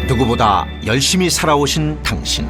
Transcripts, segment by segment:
누구보다 열심히 살아오신 당신,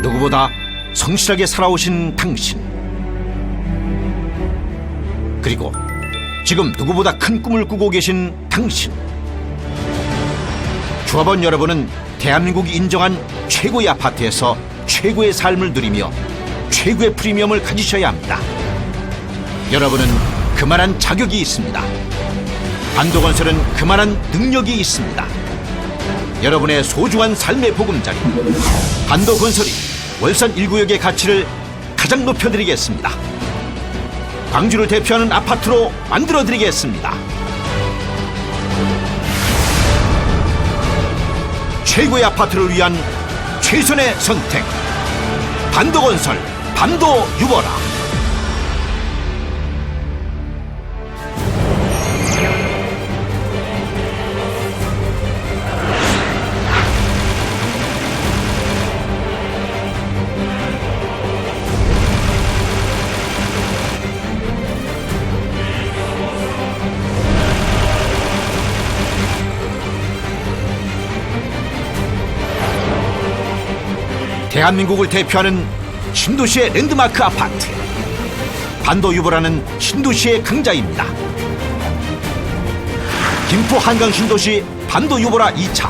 누구보다 성실하게 살아오신 당신, 그리고 지금 누구보다 큰 꿈을 꾸고 계신 당신. 조합원 여러분은 대한민국이 인정한 최고의 아파트에서 최고의 삶을 누리며 최고의 프리미엄을 가지셔야 합니다. 여러분은 그만한 자격이 있습니다. 반도건설은 그만한 능력이 있습니다. 여러분의 소중한 삶의 보금자리 반도건설이 월산 1구역의 가치를 가장 높여드리겠습니다. 광주를 대표하는 아파트로 만들어드리겠습니다. 최고의 아파트를 위한 최선의 선택, 반도건설, 반도유보라. 대한민국을 대표하는 신도시의 랜드마크 아파트, 반도유보라는 신도시의 강자입니다. 김포 한강 신도시 반도유보라 2차,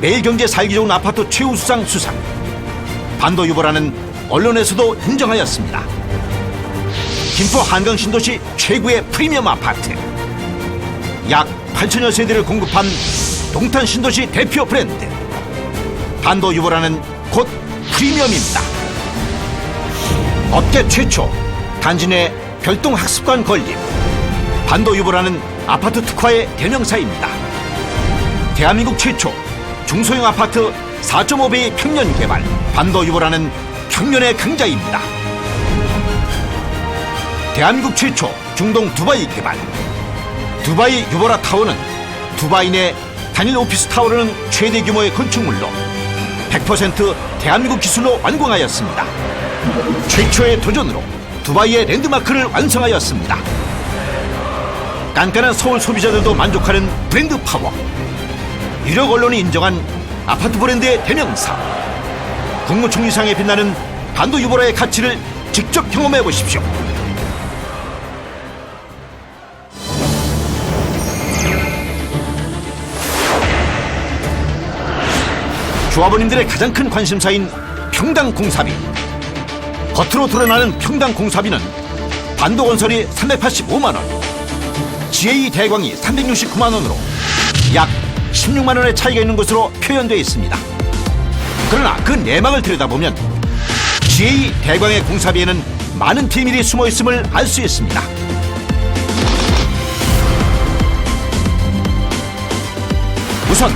매일경제 살기 좋은 아파트 최우수상 수상, 반도유보라는 언론에서도 인정하였습니다. 김포 한강 신도시 최고의 프리미엄 아파트, 약 8천여 세대를 공급한 동탄 신도시 대표 브랜드, 반도유보라는 곧 프리미엄입니다. 업계 최초 단지 내 별동학습관 건립, 반도유보라는 아파트 특화의 대명사입니다. 대한민국 최초 중소형 아파트 4.5배의 평년 개발, 반도유보라는 평년의 강자입니다. 대한민국 최초 중동 두바이 개발, 두바이 유보라 타워는 두바이 내 단일 오피스 타워라는 최대 규모의 건축물로 100% 대한민국 기술로 완공하였습니다. 최초의 도전으로 두바이의 랜드마크를 완성하였습니다. 깐깐한 서울 소비자들도 만족하는 브랜드 파워, 유력 언론이 인정한 아파트 브랜드의 대명사, 국무총리상에 빛나는 반도유보라의 가치를 직접 경험해 보십시오. 조합원님들의 가장 큰 관심사인 평당 공사비. 겉으로 드러나는 평당 공사비는 반도건설이 385만원, GA 대광이 369만원으로 약 16만원의 차이가 있는 것으로 표현되어 있습니다. 그러나 그 내막을 들여다보면 GA 대광의 공사비에는 많은 비밀이 숨어 있음을 알 수 있습니다. 우선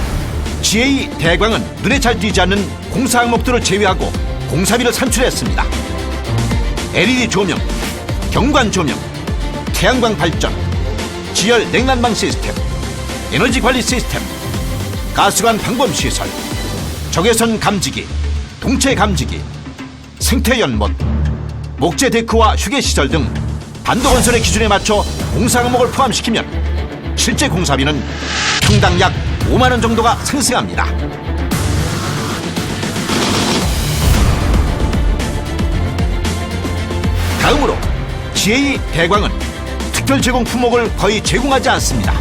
GA 대광은 눈에 잘 띄지 않는 공사 항목들을 제외하고 공사비를 산출했습니다. LED 조명, 경관 조명, 태양광 발전, 지열 냉난방 시스템, 에너지 관리 시스템, 가스관 방범 시설, 적외선 감지기, 동체 감지기, 생태 연못, 목재 데크와 휴게 시설 등 반도건설의 기준에 맞춰 공사 항목을 포함시키면 실제 공사비는 평당 약 5만원 정도가 상승합니다. 다음으로 GA 대광은 특별 제공 품목을 거의 제공하지 않습니다.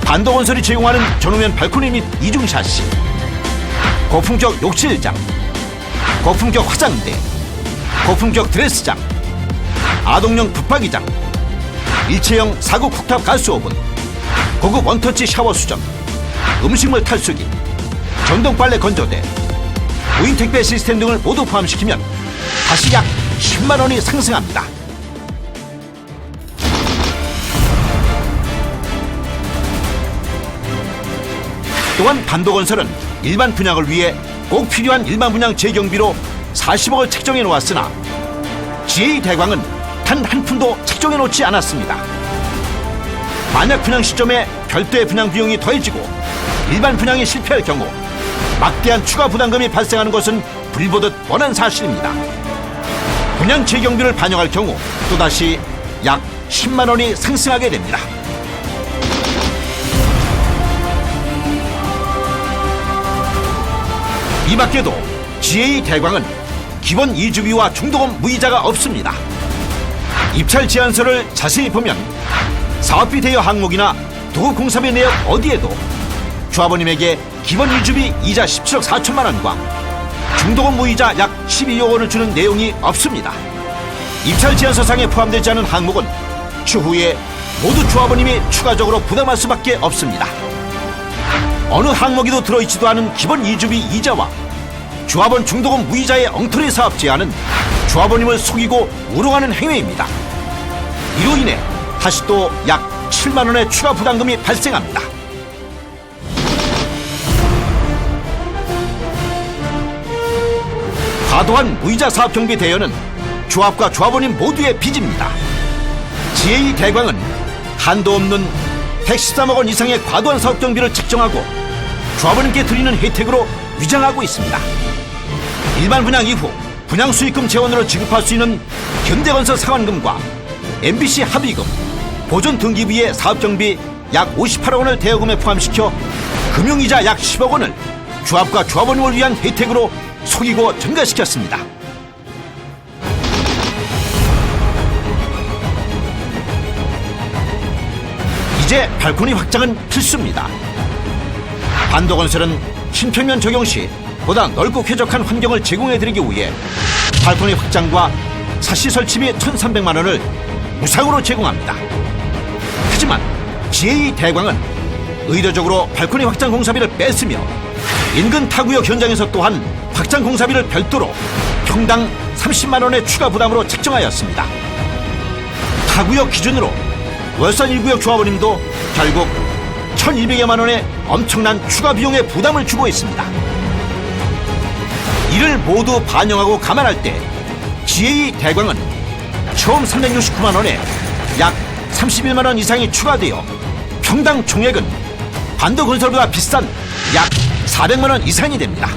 반도건설이 제공하는 전후면 발코니 및 이중 샤시, 고품격 욕실장, 고품격 화장대, 고품격 드레스장, 아동용 붙박이장, 일체형 사구 쿡탑 가스오븐, 고급 원터치 샤워 수전, 음식물 탈수기, 전동 빨래 건조대, 무인 택배 시스템 등을 모두 포함시키면 다시 약 10만원이 상승합니다. 또한 반도건설은 일반 분양을 위해 꼭 필요한 일반 분양 재경비로 40억을 책정해 놓았으나 GA 대광은 단 한 푼도 책정해 놓지 않았습니다. 만약 분양 시점에 별도의 분양 비용이 더해지고 일반 분양이 실패할 경우 막대한 추가 부담금이 발생하는 것은 불보듯 뻔한 사실입니다. 분양 재경비를 반영할 경우 또다시 약 10만 원이 상승하게 됩니다. 이 밖에도 GA 대광은 기본 이주비와 중도금 무이자가 없습니다. 입찰 제안서를 자세히 보면 사업비 대여 항목이나 도급 공사비 내역 어디에도 조합원님에게 기본 이주비 이자 17억 4천만 원과 중도금 무이자 약 12억 원을 주는 내용이 없습니다. 입찰 제안서상에 포함되지 않은 항목은 추후에 모두 조합원님이 추가적으로 부담할 수밖에 없습니다. 어느 항목에도 들어있지도 않은 기본 이주비 이자와 조합원 중도금 무이자의 엉터리 사업 제안은 조합원님을 속이고 우롱하는 행위입니다. 이로 인해 다시 또 약 7만 원의 추가 부담금이 발생합니다. 과도한 무이자 사업 경비 대여는 조합과 조합원님 모두의 빚입니다. GA 대광은 한도 없는 113억 원 이상의 과도한 사업 경비를 책정하고 조합원님께 드리는 혜택으로 위장하고 있습니다. 일반 분양 이후 분양 수익금 재원으로 지급할 수 있는 현대건설 상환금과 MBC 합의금, 보존 등기부의 사업경비 약 58억 원을 대여금에 포함시켜 금융이자 약 10억 원을 조합과 조합원님을 위한 혜택으로 속이고 전가시켰습니다. 이제 발코니 확장은 필수입니다. 반도건설은 신평면 적용 시 보다 넓고 쾌적한 환경을 제공해드리기 위해 발코니 확장과 사시 설치비 1,300만 원을 무상으로 제공합니다. 하지만 GA 대광은 의도적으로 발코니 확장 공사비를 뺐으며 인근 타구역 현장에서 또한 확장 공사비를 별도로 평당 30만 원의 추가 부담으로 책정하였습니다. 타구역 기준으로 월산 1구역 조합원님도 결국 1,200여만 원의 엄청난 추가 비용의 부담을 주고 있습니다. 이를 모두 반영하고 감안할 때 GA 대광은 처음 369만 원에 약 31만 원 이상이 추가되어 평당 총액은 반도건설보다 비싼 약 400만 원 이상이 됩니다.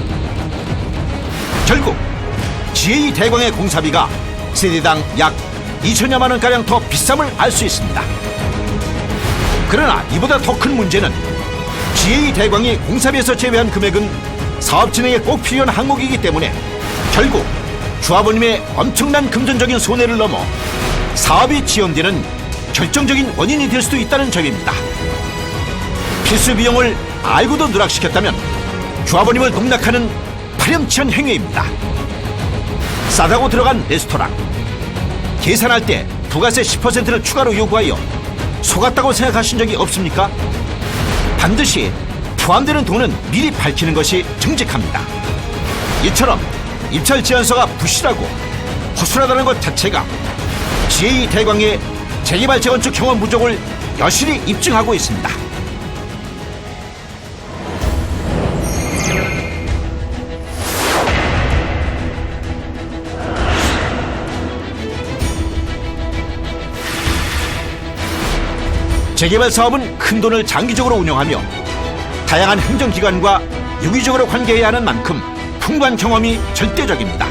결국 GA 대광의 공사비가 세대당 약 2천여만 원가량 더 비쌈을 알 수 있습니다. 그러나 이보다 더 큰 문제는 GA 대광이 공사비에서 제외한 금액은 사업 진행에 꼭 필요한 항목이기 때문에 결국 조합원님의 엄청난 금전적인 손해를 넘어 사업이 지연되는 결정적인 원인이 될 수도 있다는 점입니다. 필수 비용을 알고도 누락시켰다면 조합원님을 농락하는 파렴치한 행위입니다. 싸다고 들어간 레스토랑, 계산할 때 부가세 10%를 추가로 요구하여 속았다고 생각하신 적이 없습니까? 반드시 포함되는 돈은 미리 밝히는 것이 정직합니다. 이처럼 입찰 제안서가 부실하고 허술하다는 것 자체가 GA 대광의 재개발 재건축 경험 부족을 여실히 입증하고 있습니다. 재개발 사업은 큰 돈을 장기적으로 운영하며 다양한 행정기관과 유기적으로 관계해야 하는 만큼 풍부한 경험이 절대적입니다.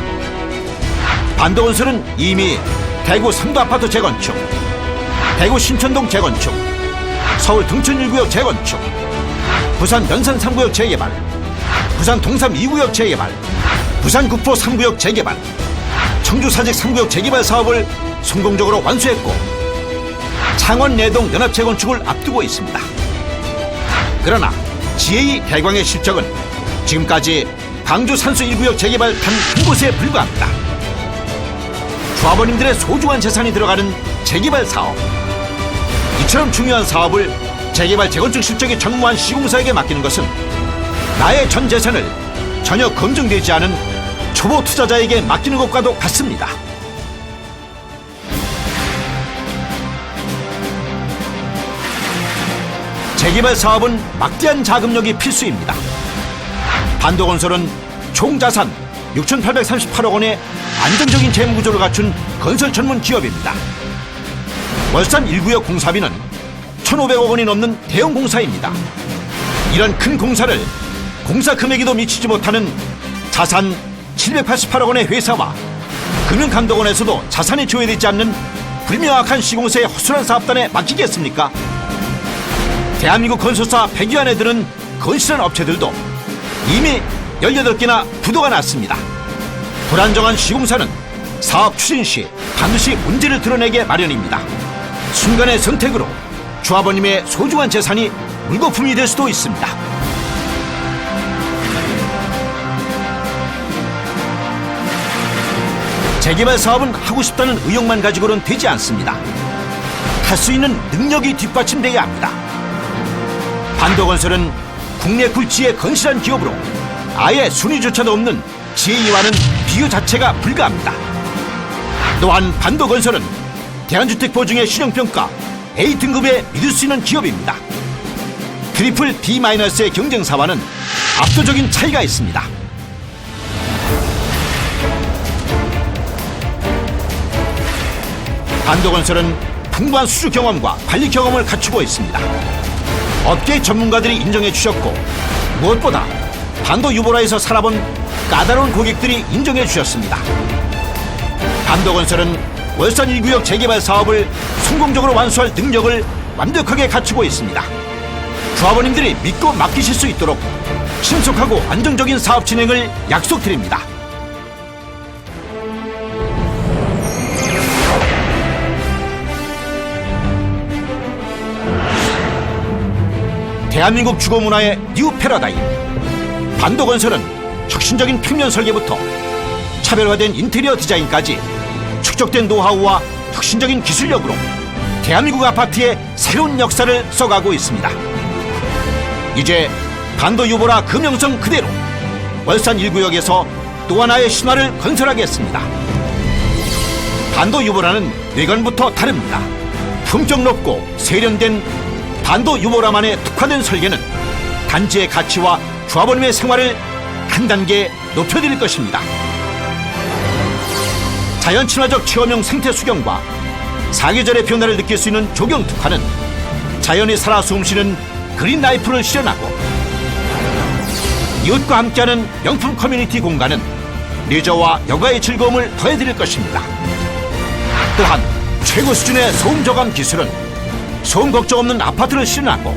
반도건설은 이미 대구 삼도 아파트 재건축, 대구 신천동 재건축, 서울 등촌 1구역 재건축, 부산 연산 3구역 재개발, 부산 동삼 2구역 재개발, 부산 구포 3구역 재개발, 청주 사직 3구역 재개발 사업을 성공적으로 완수했고 창원 내동 연합 재건축을 앞두고 있습니다. 그러나 GA 대광의 실적은 지금까지 광주 산수 1구역 재개발 단 한 곳에 불과합니다. 조합원님들의 소중한 재산이 들어가는 재개발 사업, 이처럼 중요한 사업을 재개발 재건축 실적이 전무한 시공사에게 맡기는 것은 나의 전 재산을 전혀 검증되지 않은 초보 투자자에게 맡기는 것과도 같습니다. 재개발 사업은 막대한 자금력이 필수입니다. 반도건설은 총 자산 6,838억 원의 안정적인 재무구조를 갖춘 건설 전문 기업입니다. 월산 1구역 공사비는 1,500억 원이 넘는 대형 공사입니다. 이런 큰 공사를 공사 금액에도 미치지 못하는 자산 788억 원의 회사와 금융감독원에서도 자산이 조회되지 않는 불명확한 시공사의 허술한 사업단에 맡기겠습니까? 대한민국 건설사 100여 안에 드는 건실한 업체들도 이미 18개나 부도가 났습니다. 불안정한 시공사는 사업 추진 시 반드시 문제를 드러내게 마련입니다. 순간의 선택으로 조합원님의 소중한 재산이 물거품이 될 수도 있습니다. 재개발 사업은 하고 싶다는 의욕만 가지고는 되지 않습니다. 할 수 있는 능력이 뒷받침돼야 합니다. 반도건설은 국내 굴지의 건실한 기업으로 아예 순위조차도 없는 GA와는 비교 자체가 불가합니다. 또한 반도건설은 대한주택보증의 신용평가 A등급에 믿을 수 있는 기업입니다. 트리플 B-의 경쟁사와는 압도적인 차이가 있습니다. 반도건설은 풍부한 수주 경험과 관리 경험을 갖추고 있습니다. 업계 전문가들이 인정해 주셨고 무엇보다 반도 유보라에서 살아본 까다로운 고객들이 인정해 주셨습니다. 반도건설은 월산 1구역 재개발 사업을 성공적으로 완수할 능력을 완벽하게 갖추고 있습니다. 조합원님들이 믿고 맡기실 수 있도록 신속하고 안정적인 사업 진행을 약속드립니다. 대한민국 주거문화의 뉴 패러다임. 반도건설은 혁신적인 평면 설계부터 차별화된 인테리어 디자인까지 축적된 노하우와 혁신적인 기술력으로 대한민국 아파트의 새로운 역사를 써가고 있습니다. 이제 반도 유보라 그 명성 그대로 월산 1구역에서 또 하나의 신화를 건설하겠습니다. 반도 유보라는 외관부터 다릅니다. 품격 높고 세련된 반도 유보라만의 특화된 설계는 단지의 가치와 조합원님의 생활을 한 단계 높여드릴 것입니다. 자연 친화적 체험형 생태 수경과 사계절의 변화를 느낄 수 있는 조경 특화는 자연이 살아 숨쉬는 그린 라이프를 실현하고, 이웃과 함께하는 명품 커뮤니티 공간은 레저와 여가의 즐거움을 더해드릴 것입니다. 또한 최고 수준의 소음 저감 기술은 소음 걱정 없는 아파트를 실현하고,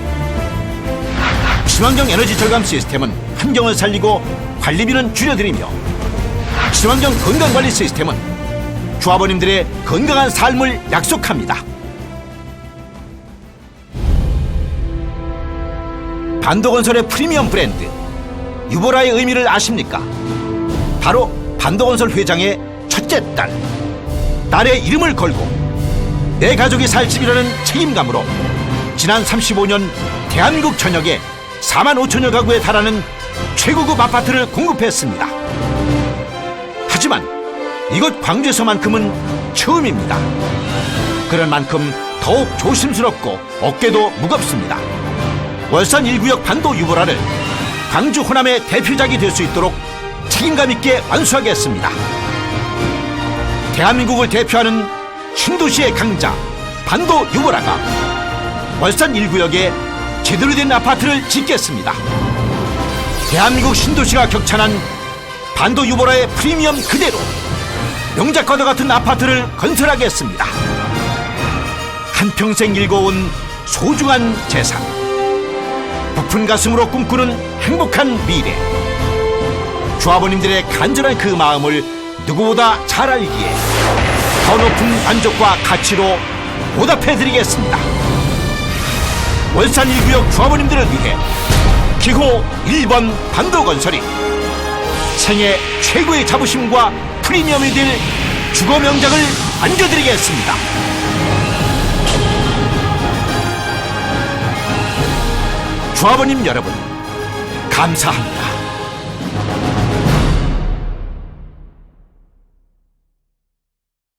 친환경 에너지 절감 시스템은 환경을 살리고 관리비는 줄여드리며, 친환경 건강관리 시스템은 조합원님들의 건강한 삶을 약속합니다. 반도건설의 프리미엄 브랜드 유보라의 의미를 아십니까? 바로 반도건설 회장의 첫째 딸의 이름을 걸고 내 가족이 살 집이라는 책임감으로 지난 35년 대한민국 전역에 4만 5천여 가구에 달하는 최고급 아파트를 공급했습니다. 하지만 이곳 광주에서만큼은 처음입니다. 그런 만큼 더욱 조심스럽고 어깨도 무겁습니다. 월산 1구역 반도 유보라를 광주 호남의 대표작이 될 수 있도록 책임감 있게 완수하겠습니다. 대한민국을 대표하는 신도시의 강자 반도 유보라가 월산 1구역에 제대로 된 아파트를 짓겠습니다. 대한민국 신도시가 격찬한 반도 유보라의 프리미엄 그대로 명작과도 같은 아파트를 건설하겠습니다. 한평생 일궈온 소중한 재산, 부푼 가슴으로 꿈꾸는 행복한 미래. 조합원님들의 간절한 그 마음을 누구보다 잘 알기에 더 높은 만족과 가치로 보답해드리겠습니다. 월산 1구역 조합원님들을 위해 기호 1번 반도건설이 생애 최고의 자부심과 프리미엄이 될 주거 명작을 안겨드리겠습니다. 조합원님 여러분, 감사합니다.